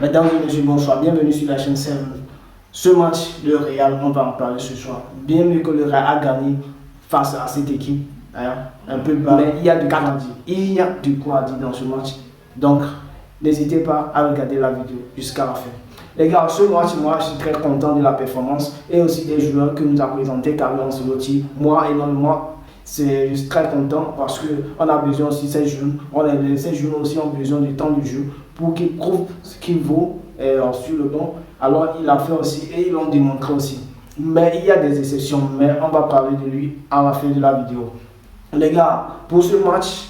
Mesdames et messieurs, bonsoir, bienvenue sur la chaîne 7. Ce match, le Real, on va en parler ce soir. Bien mieux que le Real a gagné face à cette équipe, hein, un peu bas, mais il y a du quoi dire. Il y a du quoi dire dans ce match. Donc, n'hésitez pas à regarder la vidéo jusqu'à la fin. Les gars, ce match, moi, je suis très content de la performance et aussi des joueurs que nous a présenté Carlo Ancelotti. Moi, énormément. Je suis très content parce qu'on a besoin aussi de ces jeunes. Ces jeunes aussi ont besoin du temps de jeu pour qu'ils prouvent ce qu'il vaut sur le banc. Alors il l'a fait aussi et ils l'ont démontré aussi. Mais il y a des exceptions, mais on va parler de lui à la fin de la vidéo. Les gars, pour ce match,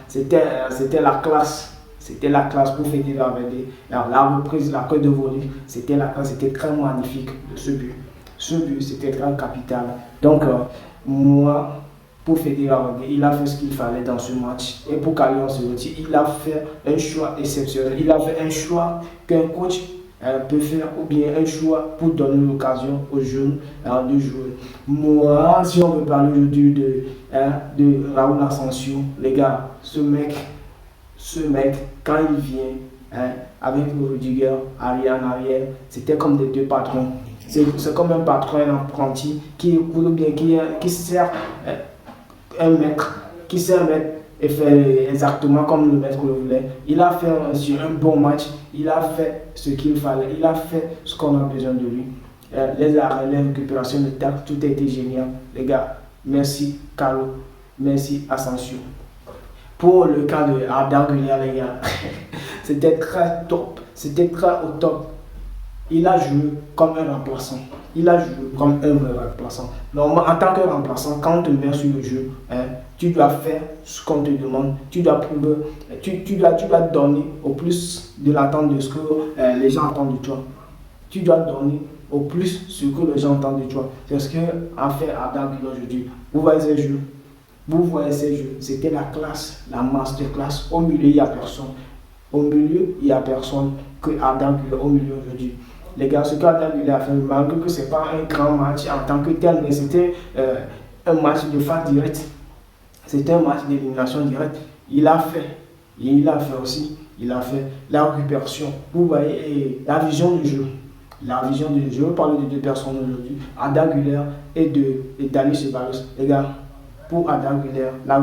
c'était la classe. C'était la classe pour fêter la reprise, la queue de volée. C'était la classe, c'était très magnifique ce but. Ce but, c'était très capital. Donc, moi, pour Federer, il a fait ce qu'il fallait dans ce match. Et pour Carlo Ancelotti, il a fait un choix exceptionnel. Il a fait un choix qu'un coach peut faire, ou bien un choix pour donner l'occasion aux jeunes de jouer. Moi, si on veut parler aujourd'hui de Raúl Asensio, les gars, ce mec, quand il vient avec le Rudiger arrière en arrière, c'était comme des deux patrons. C'est comme un patron, un apprenti qui écoute bien, qui sert un maître, et fait exactement comme le maître le voulait. Il a fait un bon match, il a fait ce qu'il fallait, il a fait ce qu'on a besoin de lui. Les arrêts, les récupérations de tacle, tout a été génial. Les gars, merci Carlo, merci Asensio. Pour le cas de Arda Güler, les gars, c'était très top, c'était très au top. Il a joué comme un remplaçant. Il a joué comme un vrai remplaçant. Normalement, en tant que remplaçant, quand on te met sur le jeu, tu dois faire ce qu'on te demande. Tu dois prouver, tu dois donner au plus de l'attente de ce que les gens attendent de toi. Tu dois donner au plus ce que les gens attendent de toi. C'est ce qu'a fait Arda Güler aujourd'hui. Vous voyez ces jeux. Vous voyez ces jeux. C'était la classe, la masterclass. Au milieu, il n'y a personne. Au milieu, il n'y a personne que Arda Güler au milieu aujourd'hui. Les gars, ce qu'Arda Güler a fait, malgré que ce n'est pas un grand match en tant que tel, mais c'était un match de phase directe. C'était un match d'élimination directe. Il a fait aussi, il a fait la récupération. Vous voyez, la vision du jeu. La vision du jeu, je veux parler de deux personnes aujourd'hui, Arda Güler et Dani Ceballos. Les gars, pour Arda Güler, la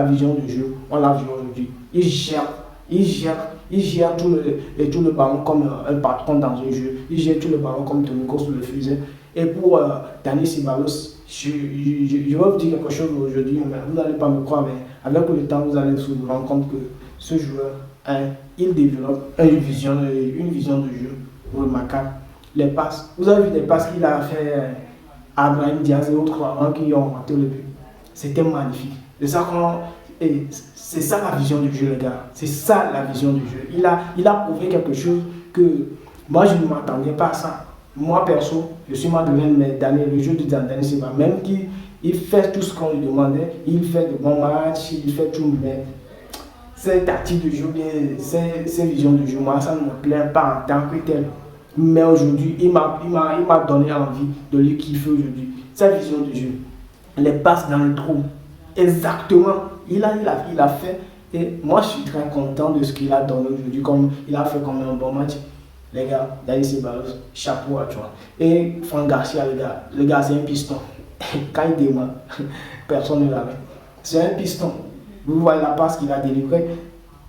vision du jeu, on l'a vu aujourd'hui. Il gère tout le ballon comme un patron dans un jeu. Il gère tout le ballon comme Toni Kroos le faisait. Et pour Dani Ceballos, je vais vous dire quelque chose aujourd'hui, mais vous n'allez pas me croire, mais avec le temps, vous allez vous rendre compte que ce joueur, il développe une vision de jeu remarquable. Les passes, vous avez vu les passes qu'il a fait à Brahim Diaz et autres avant qui ont raté le but. C'était magnifique. C'est ça la vision du jeu, les gars. C'est ça la vision du jeu. Il a prouvé quelque chose que moi je ne m'attendais pas à ça. Moi perso, je suis Madeleine, mais le jeu de Dani Ceballos, même qu'il fait tout ce qu'on lui demandait, il fait de bons matchs, il fait tout, mais ces tactiques de jeu, ces visions de jeu, moi ça ne me plaît pas en tant que tel. Mais aujourd'hui, il m'a donné envie de lui kiffer aujourd'hui. Sa vision de jeu, les passes dans le trou, exactement, il a fait. Et moi, je suis très content de ce qu'il a donné aujourd'hui, comme il a fait comme un bon match. Les gars, Dani Ceballos, chapeau à toi. Et Franck Garcia, le gars c'est un piston. Quand il démarre, personne ne l'avait. C'est un piston. Vous voyez la passe qu'il a délivrée.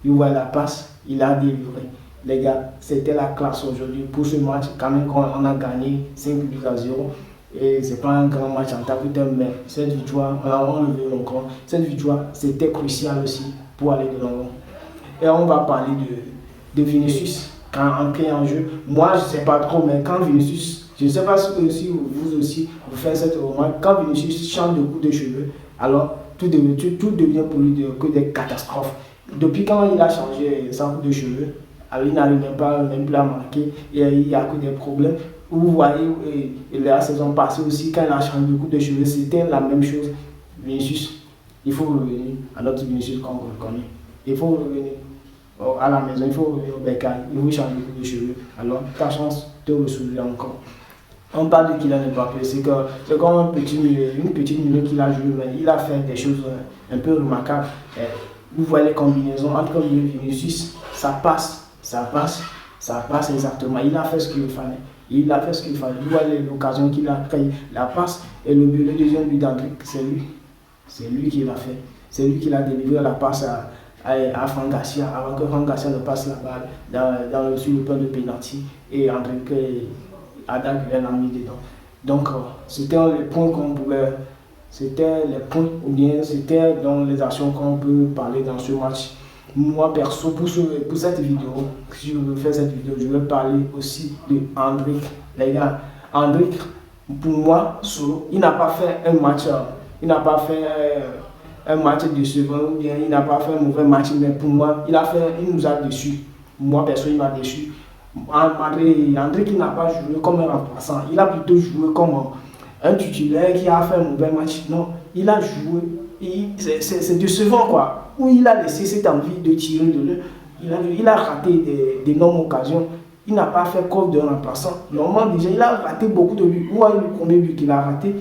Vous voyez la passe, il a délivré. Les gars, c'était la classe aujourd'hui pour ce match. Quand même, on a gagné 5-0. Et ce n'est pas un grand match en tant que tel, mais cette victoire, on le veut encore. Cette victoire, c'était crucial aussi pour aller de l'avant. Et on va parler de Vinicius quand entré en jeu. Moi, je ne sais pas trop, mais quand Vinicius, je ne sais pas si vous aussi, vous faites cette remarque, quand Vinicius change de coupe de cheveux, alors tout devient pour lui que des catastrophes. Depuis quand il a changé sa coupe de cheveux, alors il n'arrive même plus à marquer, et il n'y a que des problèmes. Vous voyez, la saison passée aussi, quand il a changé de coupe de cheveux, c'était la même chose. Vinicius, il faut revenir à notre Vinicius qu'on reconnaît. Il faut revenir à la maison, il faut revenir au bécaye, il faut changer de coupe de cheveux. Alors, ta chance de ressoulever encore. On parle de Kylian Mbappé, c'est comme une petite milieu qu'il a joué, mais il a fait des choses un peu remarquables. Vous voyez les combinaisons entre lui et Vinicius, ça passe. Ça passe exactement. Il a fait ce qu'il fallait. Il a fait ce qu'il fallait. Il voit l'occasion qu'il a créée, la passe. Et le deuxième but d'Hendrick, c'est lui. C'est lui qui l'a fait. C'est lui qui l'a délivré la passe à Franck Garcia, avant que Franck Garcia ne passe la balle sur le point de pénalty. Et Hendrick Ada l'a mis dedans. Donc, c'était les points qu'on pouvait. C'était les points, ou bien c'était dans les actions qu'on peut parler dans ce match. Moi, perso, pour cette vidéo, si je veux faire cette vidéo, je vais parler aussi de Hendrick. Les gars, Hendrick, pour moi, il n'a pas fait un match, décevant, ou bien il n'a pas fait un mauvais match, mais pour moi, il nous a déçus. Moi, perso, il m'a déçu. Hendrick, il n'a pas joué comme un remplaçant, il a plutôt joué comme un titulaire qui a fait un mauvais match. Non, il a joué, c'est décevant quoi. Où il a laissé cette envie de tirer de l'œil. Il a raté d'énormes occasions. Il n'a pas fait preuve de remplaçant. Normalement, déjà, il a raté beaucoup de buts. Où est le premier but qu'il a raté?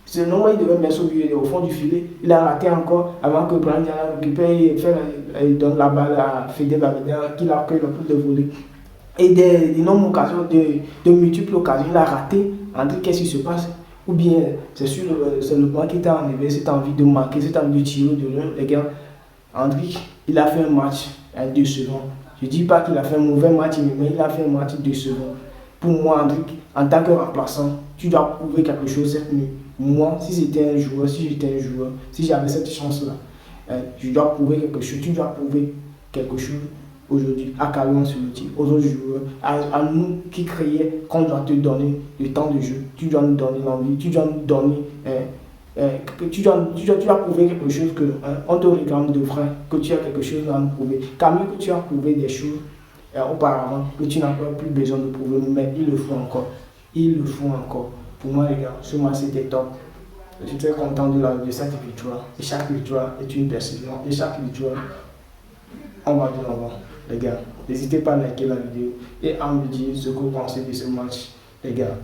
C'est normal, il devait mettre au fond du filet. Il a raté encore avant que Brian Diala récupère et donne la balle à Fede Valverde, qu'il a pris le plus de volée. Et d'énormes occasions, de multiples occasions, il a raté. André, qu'est-ce qui se passe? Ou bien c'est le point qui t'a enlevé cette envie de marquer, cette envie de tirer de l'un. Les gars, André, il a fait un match décevant. Je ne dis pas qu'il a fait un mauvais match, mais il a fait un match décevant. Pour moi, André, en tant que remplaçant, tu dois prouver quelque chose cette nuit. Moi, si j'étais un joueur, si j'avais cette chance-là, je dois prouver quelque chose. Tu dois prouver quelque chose aujourd'hui à Carlo Ancelotti, aux autres joueurs, à nous qui créons qu'on doit te donner le temps de jeu. Tu dois nous donner l'envie, tu dois nous donner. Tu dois prouver quelque chose qu'on te réclame de vrai, que tu as quelque chose à nous prouver. Car même que tu as prouvé des choses auparavant, que tu n'as pas plus besoin de prouver, mais il le faut encore. Il le faut encore. Pour moi, les gars, ce match c'était top. Je suis très content de cette victoire. Et chaque victoire est une persévérance. Et chaque victoire, on va de l'avant. Les gars, n'hésitez pas à liker la vidéo et à me dire ce que vous pensez de ce match. Les gars.